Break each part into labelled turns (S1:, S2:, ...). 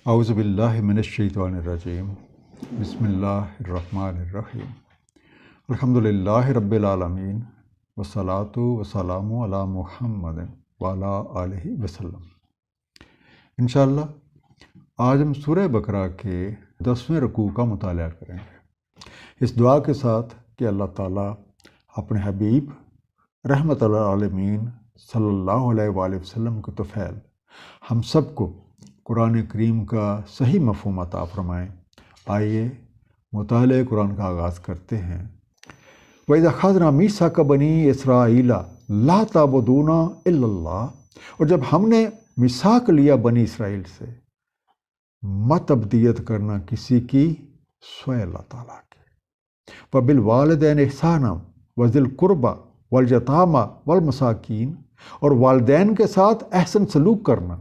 S1: اعوذ باللہ من الشیطان الرجیم بسم اللہ الرحمن الرحیم الحمدللہ رب العالمین والصلاة والسلام علی محمد وعلی آلہ وسلم۔ انشاءاللہ آج ہم سورہ بقرہ کے 10ویں رکوع کا مطالعہ کریں گے، اس دعا کے ساتھ کہ اللہ تعالیٰ اپنے حبیب رحمت العالمین صلی اللہ علیہ وآلہ وسلم کے طفیل ہم سب کو قرآن کریم کا صحیح مفہوم عطا فرمائیں۔ آئیے مطالعہ قرآن کا آغاز کرتے ہیں۔ وَإِذَا أَخَذْنَا مِيثَاقَ بَنِي إِسْرَائِيلَ لَا تَعْبُدُونَ إِلَّا اللَّهَ، اور جب ہم نے میثاق لیا بنی اسرائیل سے، مت ابدیت کرنا کسی کی سوائے اللہ تعالیٰ کی۔ وَبِالْوَالِدَيْنِ إِحْسَانًا وَذِي الْقُرْبَى وَالْيَتَامَى وَالْمَسَاكِينِ، اور والدین کے ساتھ احسن سلوک کرنا،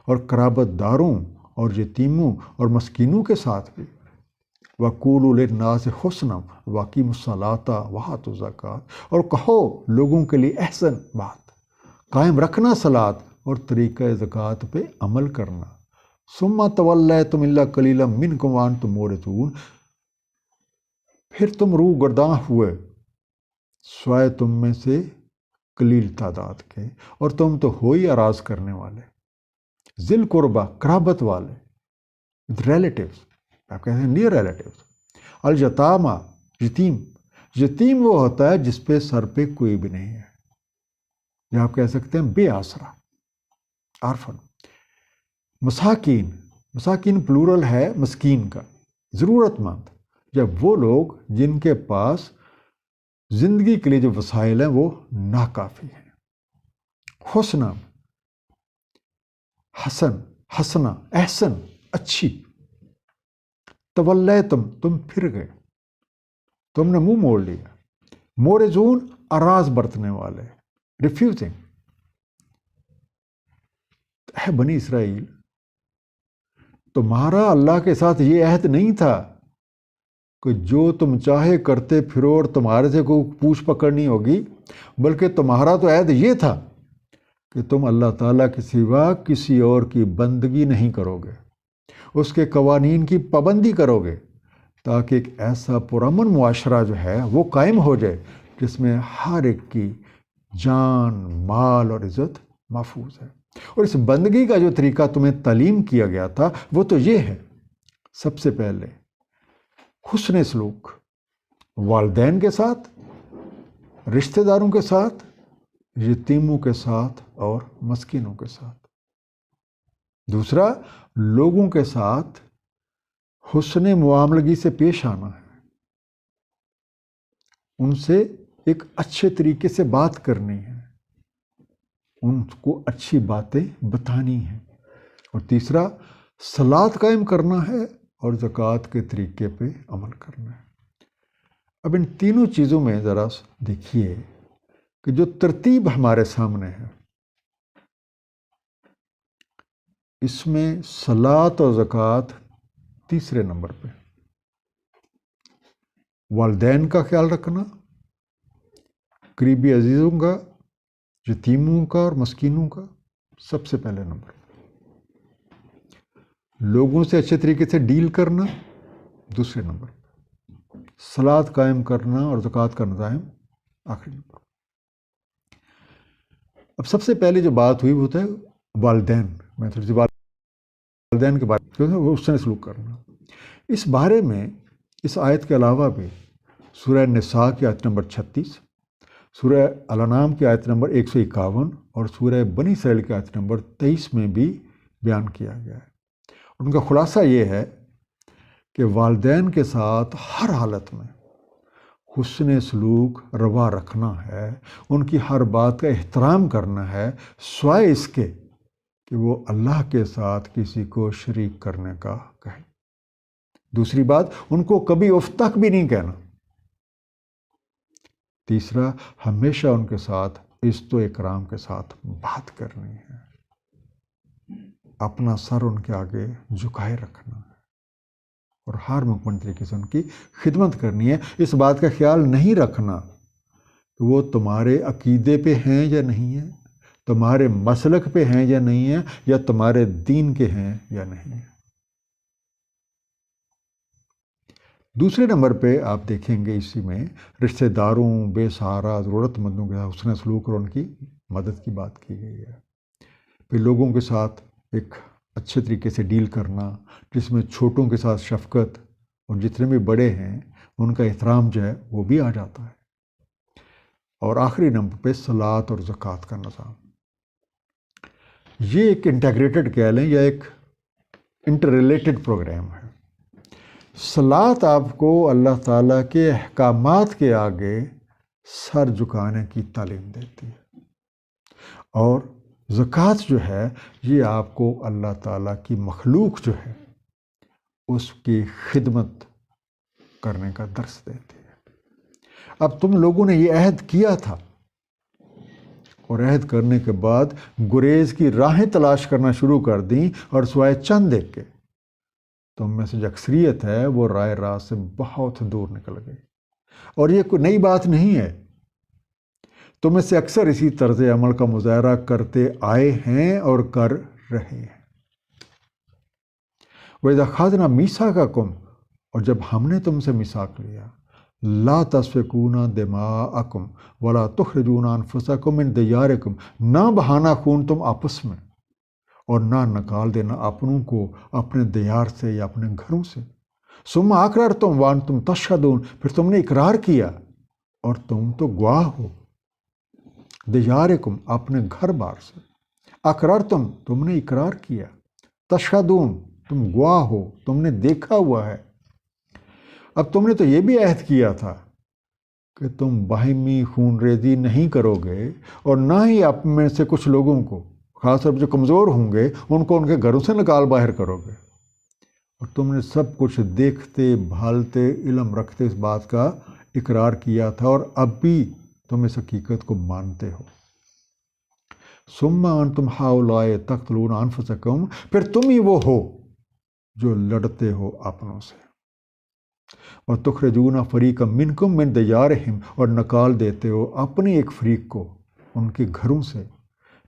S1: اور قرابت داروں اور یتیموں اور مسکینوں کے ساتھ بھی۔ وَقُولُوا لِلنَّاسِ حُسْنًا وَأَقِیمُوا الصَّلَاةَ وَآتُوا الزَّکَاةَ، اور کہو لوگوں کے لیے احسن بات، قائم رکھنا صلاۃ اور طریقہ زکوٰۃ پہ عمل کرنا۔ ثُمَّ تَوَلَّیْتُمْ إِلَّا قَلِیلًا مِنْکُمْ وَأَنْتُمْ مُعْرِضُونَ، پھر تم روح گرداں ہوئے سوائے تم میں سے قلیل تعداد کے، اور تم تو ہو ہی اراض کرنے والے۔ ذی القربہ، قرابت والے، ریلیٹیوز، آپ کہتے ہیں نیئر ریلیٹیوز۔ الیتامہ، یتیم، یتیم وہ ہوتا ہے جس پہ سر پہ کوئی بھی نہیں ہے، یا آپ کہہ سکتے ہیں بے آسرا، آرفن۔ مساکین، مساکین پلورل ہے مسکین کا، ضرورت مند، یا وہ لوگ جن کے پاس زندگی کے لیے جو وسائل ہیں وہ ناکافی ہیں۔ حسنہ، حسن، حسنہ، احسن، اچھی۔ تولیتم، تم پھر گئے، تم نے منہ موڑ لیا۔ مورزون، اراض برتنے والے، ریفیوزنگ۔ اے بنی اسرائیل، تمہارا اللہ کے ساتھ یہ عہد نہیں تھا کہ جو تم چاہے کرتے پھرو اور تمہارے سے کوئی پوچھ پکڑنی ہوگی، بلکہ تمہارا تو عہد یہ تھا کہ تم اللہ تعالیٰ کے سوا کسی اور کی بندگی نہیں کرو گے، اس کے قوانین کی پابندی کرو گے، تاکہ ایک ایسا پرامن معاشرہ جو ہے وہ قائم ہو جائے جس میں ہر ایک کی جان، مال اور عزت محفوظ ہے۔ اور اس بندگی کا جو طریقہ تمہیں تعلیم کیا گیا تھا وہ تو یہ ہے، سب سے پہلے حسن سلوک، والدین کے ساتھ، رشتہ داروں کے ساتھ، یتیموں کے ساتھ اور مسکینوں کے ساتھ۔ دوسرا، لوگوں کے ساتھ حسن معاملگی سے پیش آنا ہے، ان سے ایک اچھے طریقے سے بات کرنی ہے، ان کو اچھی باتیں بتانی ہیں۔ اور تیسرا، صلاۃ قائم کرنا ہے اور زکوٰۃ کے طریقے پہ عمل کرنا ہے۔ اب ان تینوں چیزوں میں ذرا دیکھیے کہ جو ترتیب ہمارے سامنے ہے، اس میں صلاۃ اور زکوٰۃ تیسرے نمبر پہ، والدین کا خیال رکھنا، قریبی عزیزوں کا، یتیموں کا اور مسکینوں کا سب سے پہلے نمبر، لوگوں سے اچھے طریقے سے ڈیل کرنا دوسرے نمبر، صلاۃ قائم کرنا اور زکوٰۃ کا نظام آخری نمبر۔ اب سب سے پہلے جو بات ہوئی وہ ہوتا ہے والدین، میں تھوڑی سی والدین کے بارے میں وہ اس سے سلوک کرنا۔ اس بارے میں اس آیت کے علاوہ بھی سورہ نساء کی آیت نمبر 36، سورہ الانعام کی آیت نمبر 151 اور سورہ بنی اسرائیل کی آیت نمبر 23 میں بھی بیان کیا گیا ہے۔ ان کا خلاصہ یہ ہے کہ والدین کے ساتھ ہر حالت میں حسن سلوک روا رکھنا ہے، ان کی ہر بات کا احترام کرنا ہے، سوائے اس کے کہ وہ اللہ کے ساتھ کسی کو شریک کرنے کا کہیں۔ دوسری بات، ان کو کبھی اف تک بھی نہیں کہنا۔ تیسرا، ہمیشہ ان کے ساتھ عزت و اکرام کے ساتھ بات کرنی ہے، اپنا سر ان کے آگے جھکائے رکھنا ہے، اور ہر ممکن طریقے سے ان کی خدمت کرنی ہے۔ اس بات کا خیال نہیں رکھنا کہ وہ تمہارے عقیدے پہ ہیں یا نہیں ہیں، تمہارے مسلک پہ ہیں یا نہیں ہیں، یا تمہارے دین کے ہیں یا نہیں ہیں۔ دوسرے نمبر پہ آپ دیکھیں گے اسی میں رشتہ داروں، بے سہارا، ضرورت مندوں کے ساتھ حسن سلوک اور ان کی مدد کی بات کی گئی ہے۔ پھر لوگوں کے ساتھ ایک اچھے طریقے سے ڈیل کرنا، جس میں چھوٹوں کے ساتھ شفقت اور جتنے بھی بڑے ہیں ان کا احترام جو ہے وہ بھی آ جاتا ہے۔ اور آخری نمبر پہ صلاۃ اور زکوٰۃ کا نظام، یہ ایک انٹیگریٹڈ کہہ لیں یا ایک انٹر ریلیٹڈ پروگرام ہے۔ صلاۃ آپ کو اللہ تعالیٰ کے احکامات کے آگے سر جھکانے کی تعلیم دیتی ہے، اور زکوٰۃ جو ہے یہ آپ کو اللہ تعالیٰ کی مخلوق جو ہے اس کی خدمت کرنے کا درس دیتی ہے۔ اب تم لوگوں نے یہ عہد کیا تھا، اور عہد کرنے کے بعد گریز کی راہیں تلاش کرنا شروع کر دیں، اور سوائے چند ایک کے تم میں سے جو اکثریت ہے وہ رائے راست سے بہت دور نکل گئی۔ اور یہ کوئی نئی بات نہیں ہے، تم میں سے اکثر اسی طرز عمل کا مظاہرہ کرتے آئے ہیں اور کر رہے ہیں۔ وَإِذَا أَخَذْنَا مِيثَاقَكُمْ، اور جب ہم نے تم سے میثاق لیا، لا تسفکون دماءکم ولا تخرجون انفسکم من دیارکم، نہ بہانا خون تم آپس میں، اور نہ نکال دینا اپنوں کو اپنے دیار سے یا اپنے گھروں سے۔ ثم اقررتم وانتم تشہدون، پھر تم نے اقرار کیا اور تم تو گواہ ہو، دیارکم اپنے گھر بار سے، اقررتم تم نے اقرار کیا، تشہدون تم گواہ ہو، تم نے دیکھا ہوا ہے۔ اب تم نے تو یہ بھی عہد کیا تھا کہ تم باہمی خون ریزی نہیں کرو گے، اور نہ ہی آپ میں سے کچھ لوگوں کو، خاص طور پر جو کمزور ہوں گے ان کو ان کے گھروں سے نکال باہر کرو گے، اور تم نے سب کچھ دیکھتے بھالتے علم رکھتے اس بات کا اقرار کیا تھا، اور اب بھی تم اس حقیقت کو مانتے ہو۔ ثم انتم ہؤلاء تقتلون انفسکم، پھر تم ہی وہ ہو جو لڑتے ہو اپنوں سے، وَتُخْرِجُونَ فَرِيقًا مِّنْكُم مِّن دِيَارِهِمْ، اور نکال دیتے ہو اپنے ایک فریق کو ان کے گھروں سے،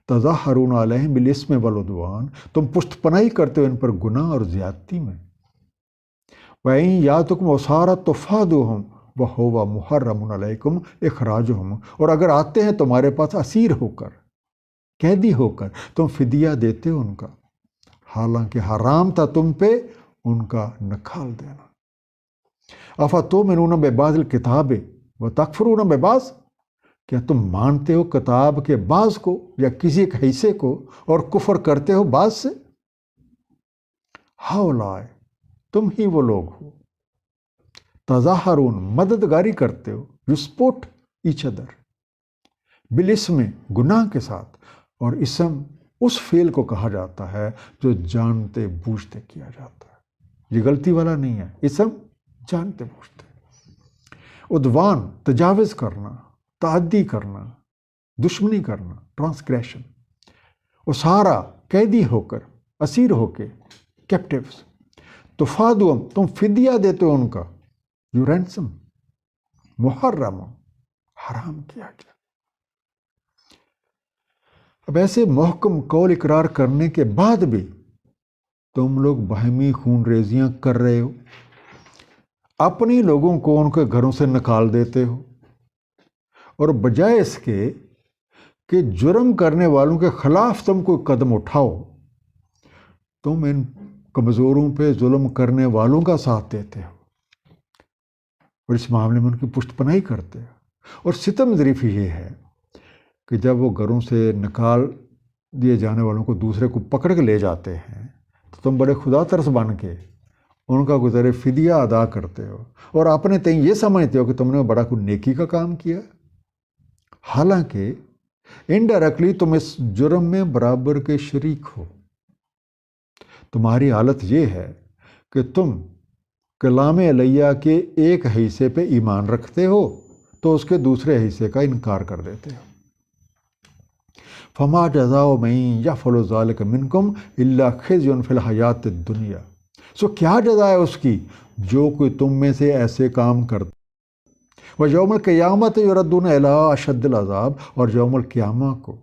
S1: تَظَاهَرُونَ عَلَيْهِمْ بِالْإِثْمِ وَالْعُدْوَانِ، تم پشت پناہی کرتے ہو ان پر گناہ اور زیادتی میں، وَإِن يَأْتُكُمْ أُسَارَىٰ تُفَادُوهُمْ وَهُوَ مُحَرَّمٌ عَلَيْكُمْ إِخْرَاجُهُمْ، اور اگر آتے ہیں تمہارے پاس اسیر ہو کر، قیدی ہو کر، تم فدیہ دیتے ہو ان کا، حالانکہ حرام تھا تم پہ ان کا نکال دینا۔ اَفَتُؤْمِنُونَ بِبَعْضِ الْكِتَابِ وَتَكْفُرُونَ بِبَعْضٍ، کیا تم مانتے ہو کتاب کے بعض کو یا کسی ایک حصے کو اور کفر کرتے ہو بعض سے؟ ہؤلاء تم ہی وہ لوگ ہو، تظاہرون مددگاری کرتے ہو، یو سپورٹ ایچ ادر، بالاسم گناہ کے ساتھ، اور اسم اس فعل کو کہا جاتا ہے جو جانتے بوجھتے کیا جاتا ہے، یہ غلطی والا نہیں ہے، اسم جانتے بوجھتے۔ عدوان تجاوز کرنا، تعدی کرنا، دشمنی کرنا، ٹرانسگریشن۔ اسارا قیدی ہو کر، اسیر ہو کے، کیپٹیوز۔ تفادوم تم فدیہ دیتے ہو ان کا، یو رینسم۔ محرم حرام کیا گیا۔ اب ایسے محکم قول اقرار کرنے کے بعد بھی تم لوگ باہمی خون ریزیاں کر رہے ہو، اپنی لوگوں کو ان کے گھروں سے نکال دیتے ہو، اور بجائے اس کے کہ جرم کرنے والوں کے خلاف تم کوئی قدم اٹھاؤ، تم ان کمزوروں پہ ظلم کرنے والوں کا ساتھ دیتے ہو، اور اس معاملے میں ان کی پشت پناہی کرتے ہو۔ اور ستم ظریف یہ ہے کہ جب وہ گھروں سے نکال دیے جانے والوں کو دوسرے کو پکڑ کے لے جاتے ہیں تو تم بڑے خدا ترس بن کے ان کا گزرے فدیہ ادا کرتے ہو، اور اپنے تئیں یہ سمجھتے ہو کہ تم نے بڑا کوئی نیکی کا کام کیا، حالانکہ انڈائریکٹلی تم اس جرم میں برابر کے شریک ہو۔ تمہاری حالت یہ ہے کہ تم کلام علیہ کے ایک حصے پہ ایمان رکھتے ہو تو اس کے دوسرے حصے کا انکار کر دیتے ہو۔ فما جزاء من یفعل ذلک منکم الا خزی فی الحیات الدنیا، سو کیا جزا ہے اس کی جو کوئی تم میں سے ایسے کام کرتا، ویوم القیامت یردون الی اشد العذاب، اور یوم القیامہ کو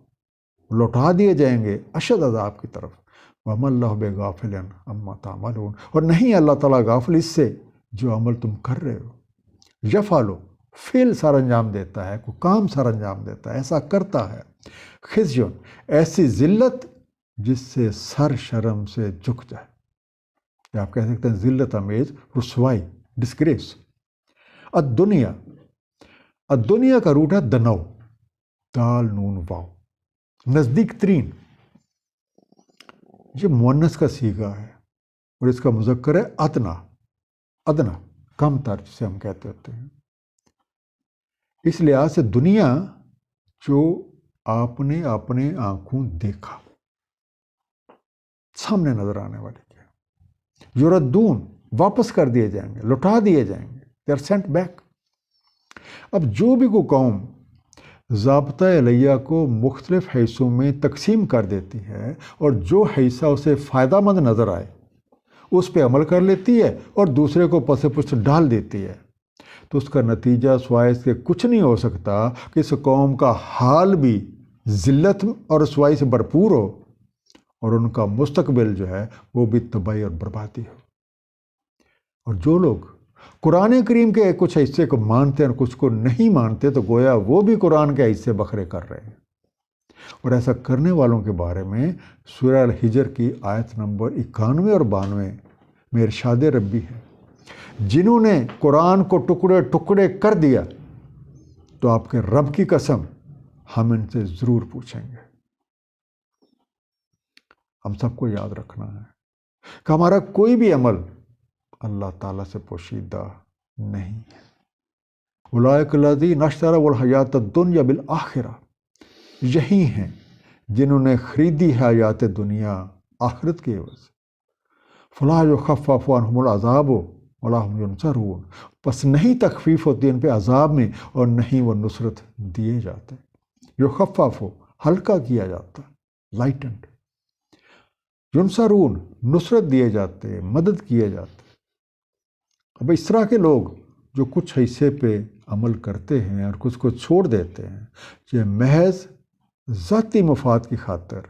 S1: لوٹا دیے جائیں گے اشد عذاب کی طرف، وما اللہ بغافل عما تعملون، اور نہیں اللہ تعالیٰ غافل اس سے جو عمل تم کر رہے ہو. یفعلو فعل سر انجام دیتا ہے، کوئی کام سر انجام دیتا ہے، ایسا کرتا ہے. خزیون ایسی ذلت جس سے سر شرم سے جھک جائے، یا آپ کہہ سکتے ہیں ذلت امیز، رسوائی، ڈسگریس. الدنیا، الدنیا کا روٹ ہے دنو، دال نون واو، نزدیک ترین. یہ مؤنث کا صیغہ ہے اور اس کا مذکر ہے ادنا، ادنا کم تر جسے ہم کہتے ہوتے ہیں. اس لحاظ سے دنیا جو آپ نے اپنے آنکھوں دیکھا، سامنے نظر آنے والی کیا، یردون واپس کر دیے جائیں گے، لوٹا دیے جائیں گے، دے آر سینٹ بیک. اب جو بھی کوئی قوم ضابطۂ علیہ کو مختلف حصوں میں تقسیم کر دیتی ہے اور جو حصہ اسے فائدہ مند نظر آئے اس پہ عمل کر لیتی ہے اور دوسرے کو پس پشت ڈال دیتی ہے، تو اس کا نتیجہ سوائے اس کے کچھ نہیں ہو سکتا کہ اس قوم کا حال بھی ذلت اور رسوائی سے بھرپور ہو اور ان کا مستقبل جو ہے وہ بھی تباہی اور بربادی ہو. اور جو لوگ قرآن کریم کے کچھ حصے کو مانتے ہیں اور کچھ کو نہیں مانتے، تو گویا وہ بھی قرآن کے حصے بکھرے کر رہے ہیں. اور ایسا کرنے والوں کے بارے میں سورہ الحجر کی آیت نمبر 91 اور 92 میں ارشاد ربی ہے، جنہوں نے قرآن کو ٹکڑے ٹکڑے کر دیا تو آپ کے رب کی قسم ہم ان سے ضرور پوچھیں گے. ہم سب کو یاد رکھنا ہے کہ ہمارا کوئی بھی عمل اللہ تعالیٰ سے پوشیدہ نہیں ہے. اولئک الذین اشتروا الحیات الدنیا بالآخرہ، یہی ہیں جنہوں نے خریدی ہے حیات دنیا آخرت کے عوض. فلا یخفف عنہم العذاب ولا هم ینصرون، پس نہیں تخفیف ہوتی ان پہ عذاب میں اور نہیں وہ نصرت دیے جاتے. یخفف ہلکا کیا جاتا، لائٹنڈ. ینصرون نصرت دیے جاتے، مدد کیے جاتے. اب اس طرح کے لوگ جو کچھ حصے پہ عمل کرتے ہیں اور کچھ کو چھوڑ دیتے ہیں، یہ محض ذاتی مفاد کی خاطر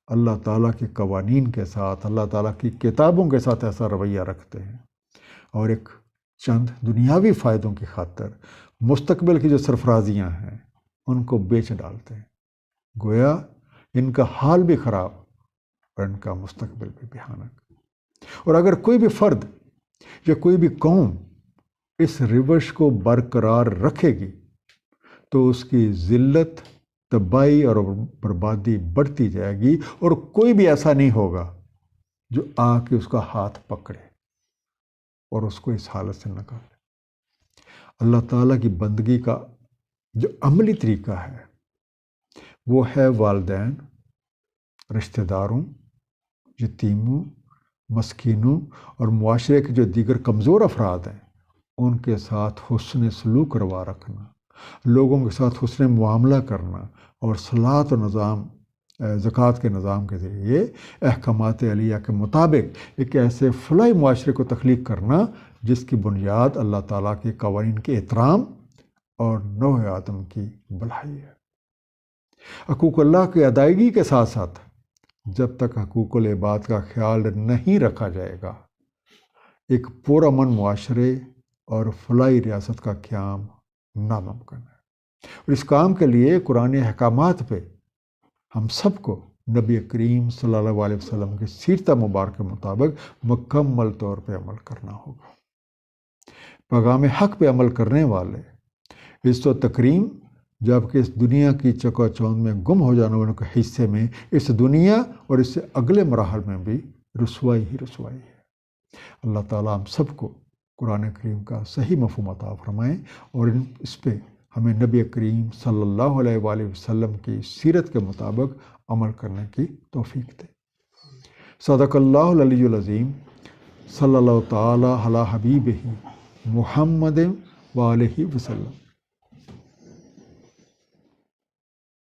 S1: اللہ تعالیٰ کے قوانین کے ساتھ، اللہ تعالیٰ کی کتابوں کے ساتھ ایسا رویہ رکھتے ہیں اور ایک چند دنیاوی فائدوں کی خاطر مستقبل کی جو سرفرازیاں ہیں ان کو بیچ ڈالتے ہیں. گویا ان کا حال بھی خراب اور ان کا مستقبل بھی بھیانک. اور اگر کوئی بھی فرد یا کوئی بھی قوم اس روش کو برقرار رکھے گی تو اس کی ذلت، تباہی اور بربادی بڑھتی جائے گی، اور کوئی بھی ایسا نہیں ہوگا جو آ کے اس کا ہاتھ پکڑے اور اس کو اس حالت سے نکالے. اللہ تعالیٰ کی بندگی کا جو عملی طریقہ ہے وہ ہے والدین، رشتہ داروں، یتیموں، مسکینوں اور معاشرے کے جو دیگر کمزور افراد ہیں ان کے ساتھ حسن سلوک روا رکھنا، لوگوں کے ساتھ حسن معاملہ کرنا، اور صلاۃ و نظام، زکوٰۃ کے نظام کے ذریعے احکامات علیہ کے مطابق ایک ایسے فلاحی معاشرے کو تخلیق کرنا جس کی بنیاد اللہ تعالیٰ کے قوانین کے احترام اور نوع آدم کی بھلائی ہے. حقوق اللہ کی ادائیگی کے ساتھ ساتھ جب تک حقوق العباد کا خیال نہیں رکھا جائے گا، ایک پرامن معاشرے اور فلاحی ریاست کا قیام ناممکن ہے. اور اس کام کے لیے قرآن احکامات پہ ہم سب کو نبی کریم صلی اللہ علیہ وسلم کی سیرت مبارک کے مطابق مکمل طور پہ عمل کرنا ہوگا. پیغام حق پہ عمل کرنے والے عزت و تکریم جبکہ اس دنیا کی چکا چوند میں گم ہو جانے والوں کے حصے میں اس دنیا اور اس سے اگلے مراحل میں بھی رسوائی ہی رسوائی ہے. اللہ تعالیٰ ہم سب کو قرآن کریم کا صحیح مفہوم عطا فرمائیں اور اس پہ ہمیں نبی کریم صلی اللہ علیہ وآلہ وسلم کی سیرت کے مطابق عمل کرنے کی توفیق دے. صدق اللہ العلی العظیم. صلی اللہ تعالیٰ علی حبیبہ محمد وآلہ وسلم.